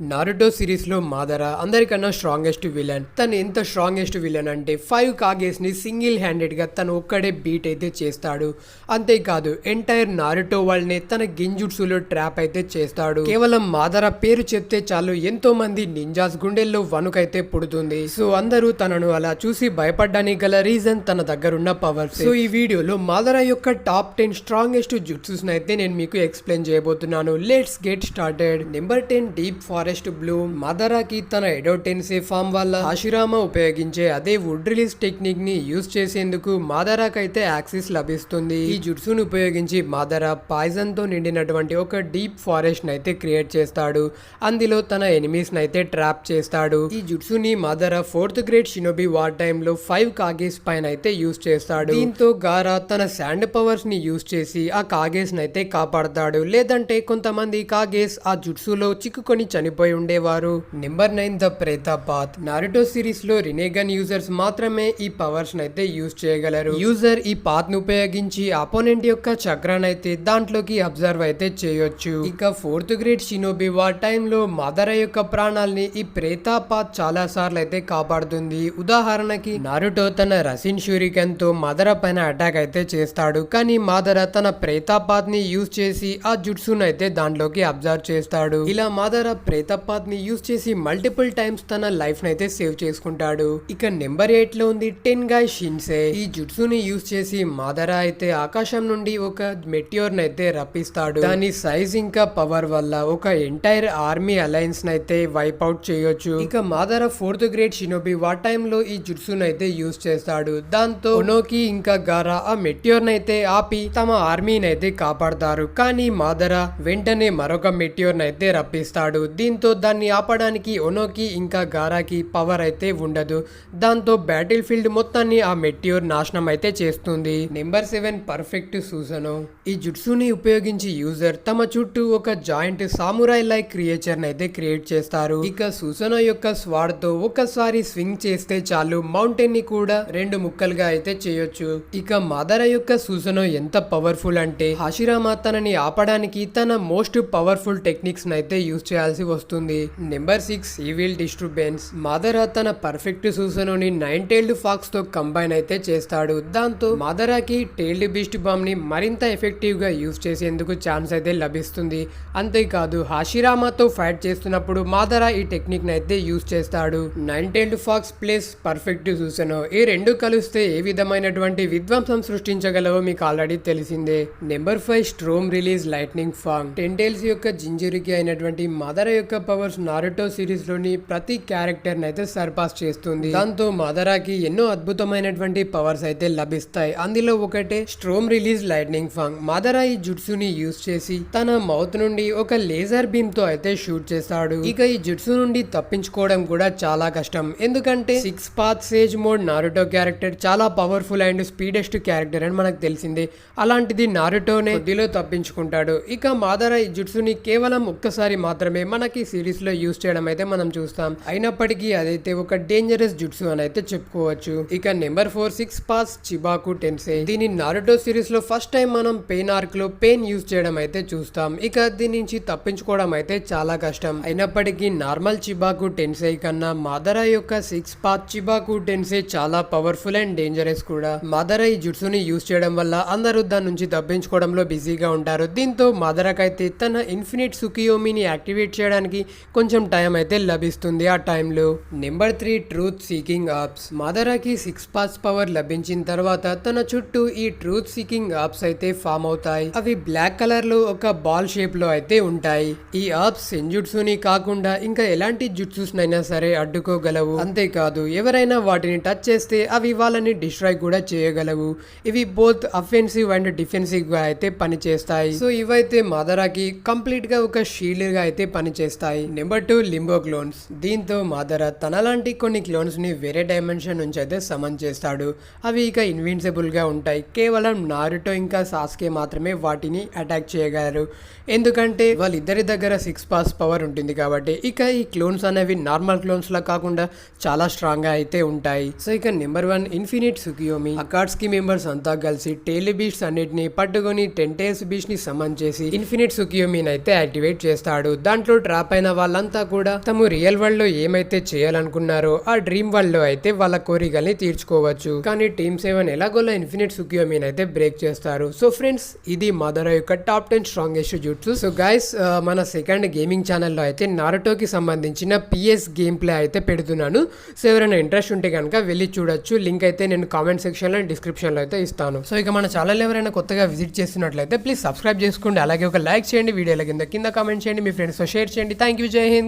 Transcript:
Naruto series లో మాదరా అందరికన్నా strongest villain. తను ఎంత స్ట్రాంగెస్ట్ విలన్ అంటే 5 కాగేస్ ని సింగిల్ హ్యాండెడ్ గా తను ఒక్కడే బీట్ అయితే చేస్తాడు. అంతేకాదు ఎంటైర్ నారుటో వరల్డ్ ని తన గింజుట్సులో ట్రాప్ అయితే చేస్తాడు. కేవలం మాదరా పేరు చెప్తే చాలు ఎంతో మంది నింజాస్ గుండెల్లో వణుకైతే పుడుతుంది. సో అందరూ తనను అలా చూసి భయపడ్డానికి గల రీజన్ తన దగ్గరున్న పవర్స్. సో ఈ వీడియోలో మాదరా యొక్క టాప్ 10 స్ట్రాంగెస్ట్ జుట్సుస్ అయితే నేను మీకు ఎక్స్ప్లెయిన్ చేయబోతున్నాను. Let's get started. Number 10 deep forest bloom. మాదరాకి తన ఎడోటెన్సే ఫామ్ వల్ల హాషిరామా ఉపయోగించే అదే వుడ్ రిలీజ్ టెక్నిక్ ని యూజ్ చేసేందుకు మాదరాకైతే యాక్సిస్ లభిస్తుంది. ఈ జుట్సును ఉపయోగించి మాదరా పాయిజన్ తో నిండినటువంటి ఒక డీప్ ఫారెస్ట్ అయితే క్రియేట్ చేస్తాడు. అందులో తన ఎనిమీస్ అయితే ట్రాప్ చేస్తాడు. ఈ జుట్సుని మాదరా 4th grade Shinobi war time లో 5 కాగేస్ పైన అయితే యూజ్ చేస్తాడు. దీంతో గారా తన శాండ్ పవర్స్ ని యూజ్ చేసి ఆ కాగేస్ అయితే కాపాడతాడు. లేదంటే కొంతమంది కాగేస్ ఆ జుట్సులో చిక్కుకొని చనిపోయి ఉండేవారు. నెంబర్ 9 ద ప్రేత పాత్. నారుటో సిరీస్ లో రినేగన్ యూజర్స్ మాత్రమే ఈ పవర్స్ అయితే యూజ్ చేయగలరు. యూజర్ ఈ పాత్ ను ఉపయోగించి అపోనెంట్ యొక్క చక్రాన్ని అయితే దాంట్లోకి అబ్జర్వ్ అయితే చేయొచ్చు. ఇక 4th grade Shinobi war time లో మాదరా యొక్క ప్రాణాల్ని ఈ ప్రేత పాత్ చాలా సార్లు అయితే కాపాడుతుంది. ఉదాహరణకి నారుటో తన రసిన్ షూరికెన్ తో మాదరా పైన అటాక్ అయితే చేస్తాడు. కానీ మాదరా తన ప్రేత పాత్ ని యూజ్ చేసి ఆ జుట్సును అయితే దాంట్లోకి అబ్జర్వ్ చేస్తాడు. ఇలా మాదరా ప్రేత పాత్ ని యూజ్ చేసి మల్టిపుల్ టైమ్స్ తన లైఫ్ నైతే సేవ్ చేసుకుంటాడు. ఇక నెంబర్ 8 లో ఉంది టెన్గాయ్ షిన్సే. ఈ జుట్సుని యూజ్ చేసి మాదరా అయితే ఆకాశం నుండి ఒక మెటియోర్ నైతే రప్పిస్తాడు. దాని సైజ్ ఇంకా పవర్ వల్ల ఒక ఎంటైర్ ఆర్మీ అలయన్స్ నైతే వైప్ అవుట్ చేయొచ్చు. ఇక మాదరా 4th grade Shinobi war time లో ఈ జుట్సును అయితే యూజ్ చేస్తాడు. దాంతో ఒనోకి ఇంకా గారా ఆ మెటియోర్ నైతే ఆపి తమ ఆర్మీని అయితే కాపాడతారు. కానీ మాదరా వెంటనే మరొక మెటియోర్ నైతే రప్పిస్తాడు. దీంతో దాన్ని ఆపడానికి ఒనోకి ఇంకా గారాకి పవర్ అయితే ఉండదు. దాంతో బ్యాటిల్ ఫీల్డ్ మొత్తాన్ని ఆ మెటియోర్ నాశనం అయితే చేస్తుంది. Number 7 perfect Susanoo. ఈ జుట్సుని ఉపయోగించి యూజర్ తమ చుట్టూ ఒక జాయింట్ సామురాయ్ లైక్ క్రియేచర్ అయితే క్రియేట్ చేస్తారు. ఇక సూసనో యొక్క స్వాడ్ తో ఒకసారి స్వింగ్ చేస్తే చాలు మౌంటైన్ ని కూడా 2 ముక్కలుగా అయితే చేయొచ్చు. ఇక మాదరా యొక్క సూసనో ఎంత పవర్ఫుల్ అంటే హాషిరామా తనని ఆపడానికి తన మోస్ట్ పవర్ఫుల్ టెక్నిక్స్ అయితే యూజ్ చేయాల్సి వస్తుంది. Number 6 evil disturbance. మాదరా తన పర్ఫెక్ట్ సూసనోని 9 టైల్డ్ ఫాక్స్ తో కంబైన్ అయితే చేస్తాడు. దాంతో మాదరాకి టైల్డ్ బీస్ట్ బాంబ్ ని మరింత ఎఫెక్టివ్ గా యూజ్ చేసేందుకు ఛాన్స్ అయితే లభిస్తుంది. అంతేకాదు హాషిరామాతో ఫైట్ చేస్తున్నప్పుడు మాదరా ఈ టెక్నిక్ అయితే యూజ్ చేస్తాడు. 9 tailed pox plus perfect Susanoo ఈ రెండు కలిస్తే ఏ విధమైనటువంటి విధ్వంసం సృష్టించగలవో మీకు ఆల్రెడీ తెలిసిందే. Number 5 storm release lightning ఫాంగ్. 10 tiles యొక్క జింజురికి అయినటువంటి మాదరా యొక్క పవర్స్ నారుటో సిరీస్ లోని ప్రతి క్యారెక్టర్ అయితే సర్పాస్ చేస్తుంది. దాంతో మాదరాకి ఎన్నో అద్భుతమైనటువంటి పవర్స్ అయితే లభిస్తాయి. అందులో ఒకటే స్ట్రోమ్ రిలీజ్ లైట్నింగ్ ఫాంగ్. మాదరా ఈ జుట్సుని యూజ్ చేసి తన మౌత్ నుండి ఒక లేజర్ బీమ్ తో అయితే షూట్ చేస్తాడు. ఇక ఈ జుట్సు నుండి తప్పించుకోవడం కూడా చాలా కష్టం. ఎందుకంటే 6 path sage mode Naruto character చాలా పవర్ఫుల్ అండ్ స్పీడెస్ట్ క్యారెక్టర్ అని మనకు తెలిసిందే. అలాంటిది నారుటోనే కొద్దిలో తప్పించుకుంటాడు. ఇక మాదరా ఈ జుట్సుని కేవలం ఒక్కసారి మాత్రమే మనకి సిరీస్ లో యూజ్ చేయడం అయితే మనం చూస్తాం. అయినప్పటికీ అదైతే ఒక డేంజరస్ జుట్సు అని అయితే చెప్పుకోవచ్చు. ఇక నెంబర్ 4 6 పాస్ చిబాకు టెన్సే. దీని నారుటో సిరీస్ లో ఫస్ట్ టైం మనం పెయిన్ ఆర్క్ లో పెయిన్ యూజ్ చేయడం అయితే చూస్తాం. ఇక దీని నుంచి తప్పించుకోవడం అయితే చాలా కష్టం. అయినప్పటికీ నార్మల్ చిబాకు టెన్సే కన్నా మాదరా యొక్క 6 పాత్ చిబాకు టెన్సే చాలా పవర్ఫుల్ అండ్ డేంజరస్ కూడా. మాదరా ఈ జుట్సుని యూజ్ చేయడం వల్ల అందరూ దాని నుంచి తప్పించుకోవడంలో బిజీగా ఉంటారు. దీంతో మాదరాకైతే తన ఇన్ఫినిట్ సుకియోమిని యాక్టివేట్ చేయడానికి కొంచెం టైం అయితే లభిస్తుంది ఆ టైంలో. Number 3 truth seeking orbs. మాదరాకి 6 పాస్ పవర్ లభించిన తర్వాత తన చుట్టూ ఈ ట్రూత్ సీకింగ్ ఆప్స్ అయితే ఫామ్ అవుతాయి. అవి బ్లాక్ కలర్ లో ఒక బాల్ షేప్ లో అయితే ఉంటాయి. ఈ ఆప్స్ సెంజుట్సుని కాకుండా ఇంకా ఎలాంటి జుట్సుస్ నైనా సరే అడ్డుకోగలవు. అంతేకాదు ఎవరైనా వాటిని టచ్ చేస్తే అవి వాళ్ళని డిస్ట్రాయ్ కూడా చేయగలవు. ఇవి బోత్ అఫెన్సివ్ అండ్ డిఫెన్సివ్ గా అయితే పనిచేస్తాయి. సో ఇవైతే మాదరాకి కంప్లీట్ గా ఒక షీల్డ్ గా అయితే పనిచేస్తాయి. Number 2 limbo clones. దీంతో మాదరా తనలాంటి కొన్ని క్లోన్స్ ని వేరే డైమెన్షన్ నుంచి అయితే సమన్ చేస్తాడు. అవి ఇక ఇన్విన్సిబుల్ గా ఉంటాయి. కేవలం నారుటో ఇంకా సాస్కే మాత్రమే వాటిని అటాక్ చేయగలరు. ఎందుకంటే వాళ్ళిద్దరి దగ్గర 6 పాస్ పవర్ ఉంటుంది కాబట్టి. ఇక ఈ క్లోన్స్ అనేవి నార్మల్ క్లోన్స్ లా కాకుండా చాలా స్ట్రాంగ్ గా అయితే ఉంటాయి. సో ఇక నెంబర్ 1 ఇన్ఫినిట్ సుకియోమి. అకాట్స్కి మెంబర్స్ అంతా కలిసి టైల్ బీస్ట్ అన్నిటిని పట్టుకొని 10 టైల్స్ బీస్ట్ ని సమన్ చేసి ఇన్ఫినిట్ సుకియోమిని అయితే యాక్టివేట్ చేస్తాడు. దాంట్లో ట్రాప్ డ్రాప్ అయిన వాళ్ళంతా కూడా తమ రియల్ వరల్డ్ లో ఏమైతే చేయాలనుకున్నారో ఆ డ్రీమ్ వరల్డ్ లో అయితే వాళ్ళ కోరికల్ని తీర్చుకోవచ్చు. కానీ టీమ్ 7 ఎలాగోలా ఇన్ఫినిట్ సుకియోమిని అయితే బ్రేక్ చేస్తారు. సో ఫ్రెండ్స్, ఇది మదర యొక్క top 10 strongest jutsu. So guys, మన సెకండ్ గేమింగ్ ఛానల్లో అయితే నారుటోకి సంబంధించిన పిఎస్ గేమ్ ప్లే అయితే పెడుతున్నాను. సో ఎవరైనా ఇంట్రెస్ట్ ఉంటే కనుక వెళ్ళి చూడొచ్చు. లింక్ అయితే నేను కామెంట్ సెక్షన్ లో డిస్క్రిప్షన్ లో అయితే ఇస్తాను. సో ఇక మన ఛానల్ ఎవరైనా కొత్తగా విజిట్ చేస్తున్నట్లయితే ప్లీజ్ సబ్స్క్రైబ్ చేసుకోండి. అలాగే ఒక లైక్ చేయండి, వీడియోల కింద కామెంట్ చేయండి, మీ ఫ్రెండ్స్ తో షేర్ చేయండి. థ్యాంక్ యూ, జై హింద్.